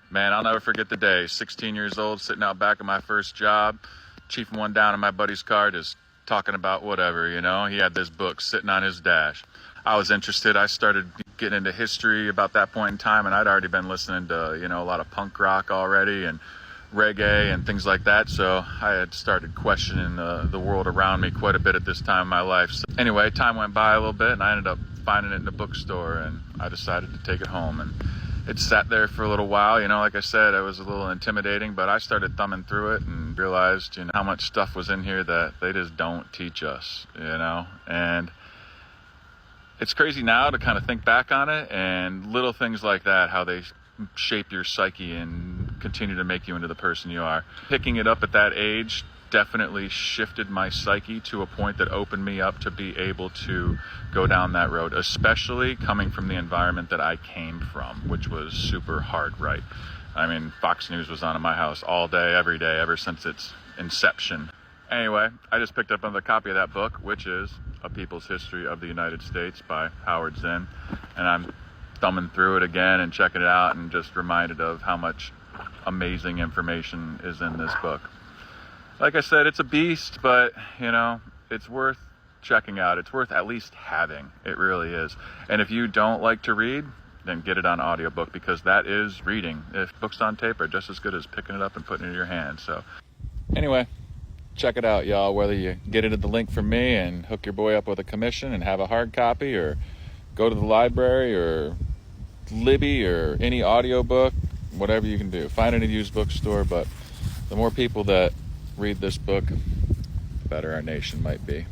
Man, I'll never forget the day. 16 years old, sitting out back of my first job, chiefing one down in my buddy's car, just talking about whatever, you know. He had this book sitting on his dash. I was interested. I started getting into history about that point in time, and I'd already been listening to, a lot of punk rock already and reggae and things like that. So I had started questioning the world around me quite a bit at this time in my life. So anyway, time went by a little bit, and I ended up finding it in the bookstore, and I decided to take it home. And it sat there for a little while, like I said, it was a little intimidating, but I started thumbing through it and realized, how much stuff was in here that they just don't teach us, and it's crazy now to kind of think back on it, and little things like that, how they shape your psyche and continue to make you into the person you are. Picking it up at that age definitely shifted my psyche to a point that opened me up to be able to go down that road, especially coming from the environment that I came from, which was super hard right. I mean, Fox News was on in my house all day, every day, ever since its inception. Anyway, I just picked up another copy of that book, which is A People's History of the United States by Howard Zinn, and I'm thumbing through it again and checking it out and just reminded of how much amazing information is in this book. Like I said, it's a beast, but, it's worth checking out. It's worth at least having. It really is. And if you don't like to read, then get it on audiobook, because that is reading. If books on tape are just as good as picking it up and putting it in your hand. So anyway, check it out, y'all. Whether you get it at the link from me and hook your boy up with a commission and have a hard copy, or go to the library or Libby or any audiobook, whatever you can do. Find it in a used bookstore, but the more people that read this book, the better our nation might be.